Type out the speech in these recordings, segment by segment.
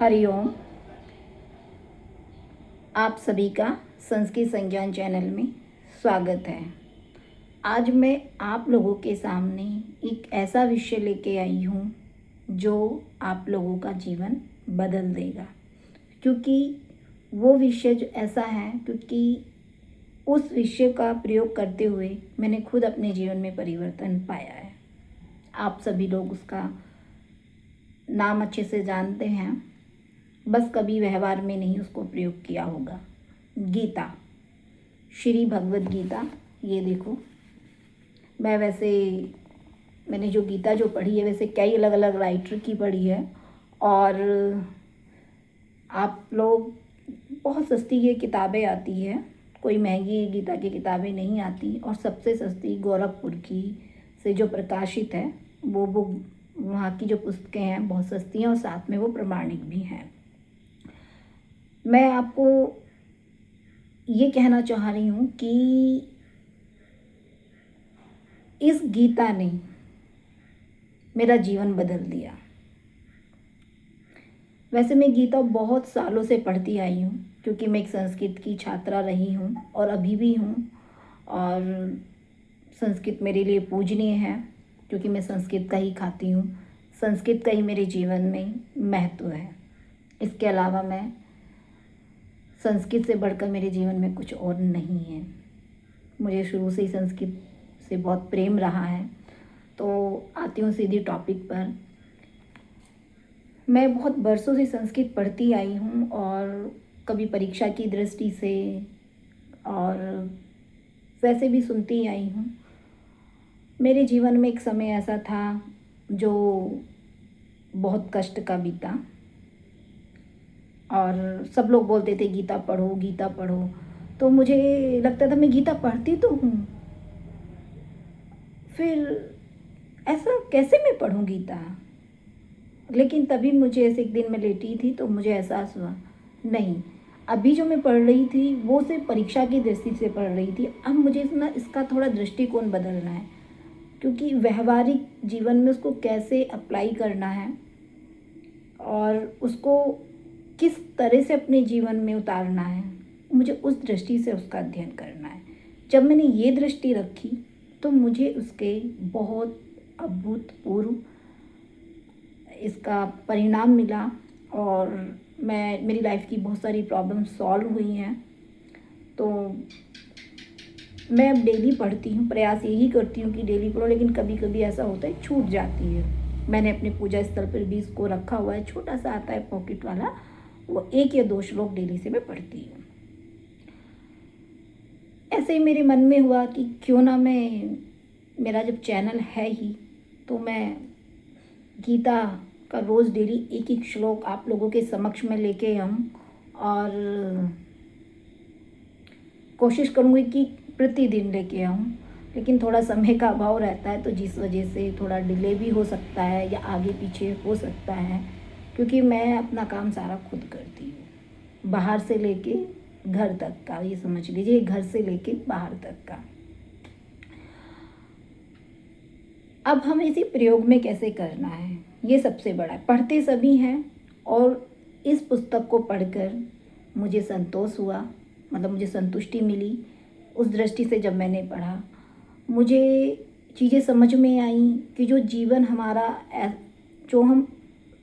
हरिओम। आप सभी का संस्कृत संज्ञान चैनल में स्वागत है। आज मैं आप लोगों के सामने एक ऐसा विषय लेके आई हूँ जो आप लोगों का जीवन बदल देगा। क्योंकि वो विषय जो ऐसा है, क्योंकि उस विषय का प्रयोग करते हुए मैंने खुद अपने जीवन में परिवर्तन पाया है। आप सभी लोग उसका नाम अच्छे से जानते हैं, बस कभी व्यवहार में नहीं उसको प्रयोग किया होगा। गीता, श्री भगवद गीता। ये देखो, मैंने जो गीता जो पढ़ी है, वैसे कई अलग अलग राइटर की पढ़ी है। और आप लोग, बहुत सस्ती ये किताबें आती है, कोई महंगी गीता की किताबें नहीं आती। और सबसे सस्ती गोरखपुर की से जो प्रकाशित है वो बुक, वहाँ की जो पुस्तकें हैं बहुत सस्ती हैं और साथ में वो प्रमाणिक भी हैं। मैं आपको ये कहना चाह रही हूँ कि इस गीता ने मेरा जीवन बदल दिया। वैसे मैं गीता बहुत सालों से पढ़ती आई हूँ, क्योंकि मैं एक संस्कृत की छात्रा रही हूँ और अभी भी हूँ। और संस्कृत मेरे लिए पूजनीय है, क्योंकि मैं संस्कृत का ही खाती हूँ। संस्कृत का ही मेरे जीवन में महत्व है। इसके अलावा मैं संस्कृत से बढ़कर मेरे जीवन में कुछ और नहीं है। मुझे शुरू से ही संस्कृत से बहुत प्रेम रहा है। तो आती हूँ सीधी टॉपिक पर। मैं बहुत बरसों से संस्कृत पढ़ती आई हूँ, और कभी परीक्षा की दृष्टि से और वैसे भी सुनती आई हूँ। मेरे जीवन में एक समय ऐसा था जो बहुत कष्ट का बीता, और सब लोग बोलते थे गीता पढ़ो गीता पढ़ो। तो मुझे लगता था मैं गीता पढ़ती तो हूँ, फिर ऐसा कैसे मैं पढ़ूँ गीता। लेकिन तभी मुझे ऐसे एक दिन मैं लेटी थी तो मुझे एहसास हुआ, नहीं, अभी जो मैं पढ़ रही थी वो सिर्फ परीक्षा की दृष्टि से पढ़ रही थी। अब मुझे इसका थोड़ा दृष्टिकोण बदलना है, क्योंकि व्यवहारिक जीवन में उसको कैसे अप्लाई करना है और उसको किस तरह से अपने जीवन में उतारना है, मुझे उस दृष्टि से उसका अध्ययन करना है। जब मैंने ये दृष्टि रखी तो मुझे उसके बहुत अभूतपूर्व इसका परिणाम मिला, और मेरी लाइफ की बहुत सारी प्रॉब्लम सॉल्व हुई हैं। तो मैं अब डेली पढ़ती हूँ, प्रयास यही करती हूँ कि डेली पढ़ो, लेकिन कभी कभी ऐसा होता है छूट जाती है। मैंने अपने पूजा स्थल पर भी इसको रखा हुआ है, छोटा सा आता है पॉकेट वाला, वो 1 या 2 श्लोक डेली से मैं पढ़ती हूँ। ऐसे ही मेरे मन में हुआ कि क्यों ना मेरा जब चैनल है ही, तो मैं गीता का रोज़ डेली 1-1 श्लोक आप लोगों के समक्ष में लेके आऊँ, और कोशिश करूँगी कि प्रतिदिन लेके आऊँ। लेकिन थोड़ा समय का अभाव रहता है, तो जिस वजह से थोड़ा डिले भी हो सकता है या आगे पीछे हो सकता है, क्योंकि मैं अपना काम सारा खुद करती हूँ, बाहर से लेके घर तक का, ये समझ लीजिए घर से लेके बाहर तक का। अब हमें इसे प्रयोग में कैसे करना है, ये सबसे बड़ा है। पढ़ते सभी हैं, और इस पुस्तक को पढ़कर मुझे संतोष हुआ, मतलब मुझे संतुष्टि मिली। उस दृष्टि से जब मैंने पढ़ा, मुझे चीज़ें समझ में आई कि जो जीवन हमारा, जो हम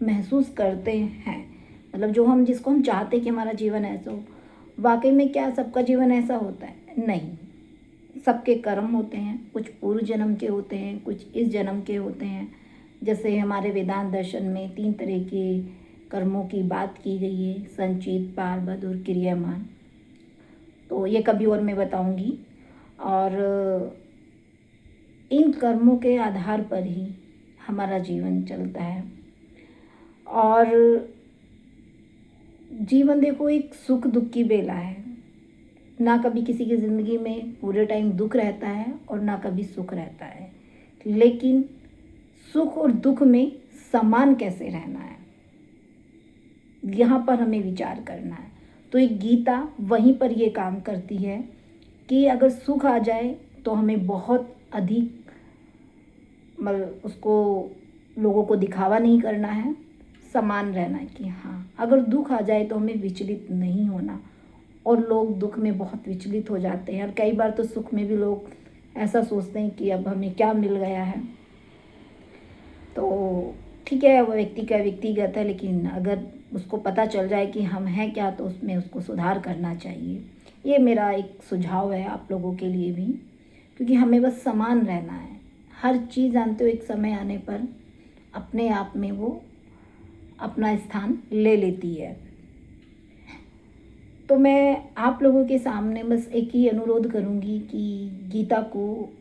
महसूस करते हैं, मतलब जिसको हम चाहते हैं कि हमारा जीवन ऐसा हो, वाकई में क्या सबका जीवन ऐसा होता है? नहीं, सबके कर्म होते हैं, कुछ पूर्व जन्म के होते हैं, कुछ इस जन्म के होते हैं। जैसे हमारे वेदांत दर्शन में 3 तरह के कर्मों की बात की गई है, संचित, पारबद्ध और क्रियामान। तो ये कभी और मैं बताऊंगी। और इन कर्मों के आधार पर ही हमारा जीवन चलता है। और जीवन देखो एक सुख दुख की बेला है, ना कभी किसी की ज़िंदगी में पूरे टाइम दुख रहता है और ना कभी सुख रहता है। लेकिन सुख और दुख में समान कैसे रहना है, यहाँ पर हमें विचार करना है। तो एक गीता वहीं पर ये काम करती है कि अगर सुख आ जाए तो हमें बहुत अधिक, मतलब उसको लोगों को दिखावा नहीं करना है, समान रहना कि हाँ, अगर दुख आ जाए तो हमें विचलित नहीं होना। और लोग दुख में बहुत विचलित हो जाते हैं, और कई बार तो सुख में भी लोग ऐसा सोचते हैं कि अब हमें क्या मिल गया है। तो ठीक है, वो व्यक्ति का व्यक्तिगत है, लेकिन अगर उसको पता चल जाए कि हम हैं क्या, तो उसमें उसको सुधार करना चाहिए। ये मेरा एक सुझाव है आप लोगों के लिए भी, क्योंकि हमें बस समान रहना है। हर चीज़ जानते हो एक समय आने पर अपने आप में वो अपना स्थान ले लेती है। तो मैं आप लोगों के सामने बस एक ही अनुरोध करूँगी कि गीता को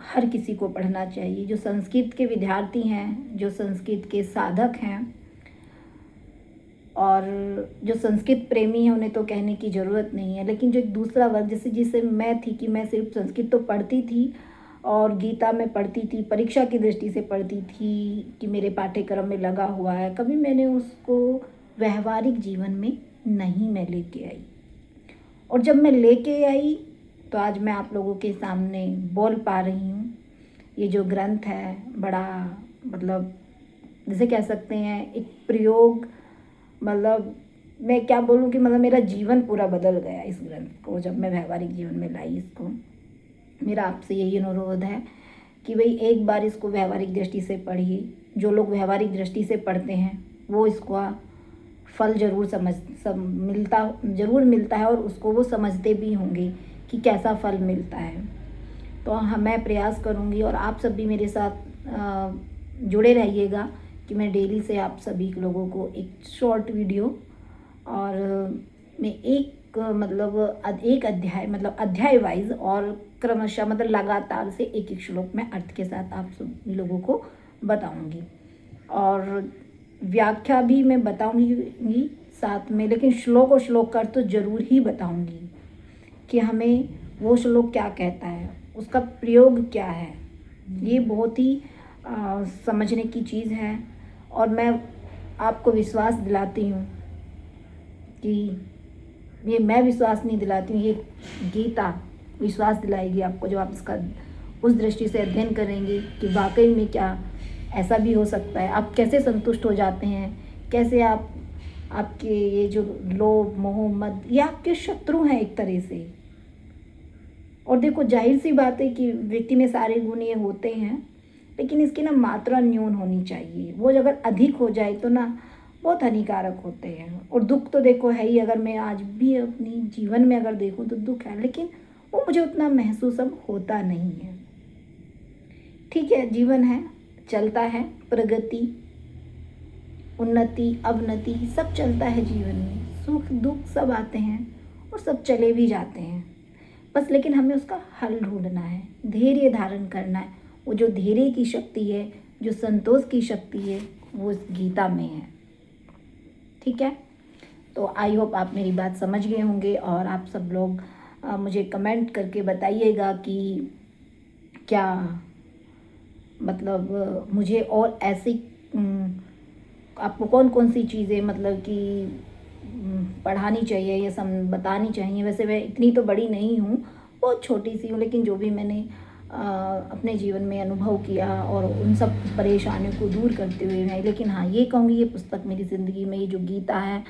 हर किसी को पढ़ना चाहिए। जो संस्कृत के विद्यार्थी हैं, जो संस्कृत के साधक हैं, और जो संस्कृत प्रेमी हैं, उन्हें तो कहने की ज़रूरत नहीं है। लेकिन जो एक दूसरा वर्ग, जैसे जिसे मैं थी कि मैं सिर्फ संस्कृत तो पढ़ती थी और गीता में पढ़ती थी, परीक्षा की दृष्टि से पढ़ती थी कि मेरे पाठ्यक्रम में लगा हुआ है, कभी मैंने उसको व्यवहारिक जीवन में नहीं मैं लेके आई। और जब मैं लेके आई तो आज मैं आप लोगों के सामने बोल पा रही हूँ। ये जो ग्रंथ है बड़ा, मतलब जैसे कह सकते हैं एक प्रयोग, मतलब मैं क्या बोलूँ कि मतलब मेरा जीवन पूरा बदल गया इस ग्रंथ को जब मैं व्यवहारिक जीवन में लाई इसको। मेरा आपसे यही अनुरोध है कि भाई एक बार इसको व्यवहारिक दृष्टि से पढ़िए। जो लोग व्यवहारिक दृष्टि से पढ़ते हैं वो इसका फल ज़रूर मिलता है, और उसको वो समझते भी होंगे कि कैसा फल मिलता है। तो मैं प्रयास करूँगी, और आप सब भी मेरे साथ जुड़े रहिएगा कि मैं डेली से आप सभी लोगों को एक शॉर्ट वीडियो, और मैं एक एक अध्याय, मतलब अध्याय वाइज और क्रमशः, मतलब लगातार से एक एक श्लोक में अर्थ के साथ आप सभी लोगों को बताऊंगी। और व्याख्या भी मैं बताऊंगी साथ में, लेकिन श्लोक और श्लोक का अर्थ तो ज़रूर ही बताऊंगी कि हमें वो श्लोक क्या कहता है, उसका प्रयोग क्या है। ये बहुत ही समझने की चीज़ है। और मैं आपको विश्वास दिलाती हूँ कि ये मैं विश्वास नहीं दिलाती हूँ, ये गीता विश्वास दिलाएगी आपको, जब आप इसका उस दृष्टि से अध्ययन करेंगे कि वाकई में क्या ऐसा भी हो सकता है। आप कैसे संतुष्ट हो जाते हैं, कैसे आपके ये जो लोभ मोह मद, ये आपके शत्रु हैं एक तरह से। और देखो, जाहिर सी बात है कि व्यक्ति में सारे गुण ये होते हैं, लेकिन इसकी ना मात्रा न्यून होनी चाहिए। वो अगर अधिक हो जाए तो ना बहुत हानिकारक होते हैं। और दुख तो देखो है ही, अगर मैं आज भी अपनी जीवन में अगर देखूं तो दुख है, लेकिन वो मुझे उतना महसूस अब होता नहीं है। ठीक है, जीवन है, चलता है, प्रगति उन्नति अवनति सब चलता है जीवन में, सुख दुख सब आते हैं और सब चले भी जाते हैं बस। लेकिन हमें उसका हल ढूंढना है, धैर्य धारण करना है। वो जो धैर्य की शक्ति है, जो संतोष की शक्ति है, वो इस गीता में है। ठीक है, तो आई होप आप मेरी बात समझ गए होंगे। और आप सब लोग मुझे कमेंट करके बताइएगा कि क्या मतलब मुझे और ऐसी आपको कौन कौन सी चीज़ें मतलब कि पढ़ानी चाहिए या बतानी चाहिए। वैसे मैं इतनी तो बड़ी नहीं हूँ, बहुत छोटी सी हूँ, लेकिन जो भी मैंने अपने जीवन में अनुभव किया और उन सब परेशानियों को दूर करते हुए मैं, लेकिन हाँ ये कहूँगी, ये पुस्तक मेरी ज़िंदगी में, ये जो गीता है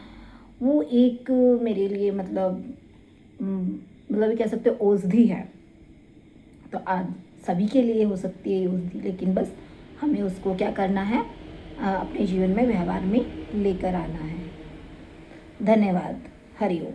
वो एक मेरे लिए मतलब कह सकते हो औषधि है। तो आज सभी के लिए हो सकती है ये औषधि, लेकिन बस हमें उसको क्या करना है, अपने जीवन में व्यवहार में लेकर आना है। धन्यवाद। हरि ओम।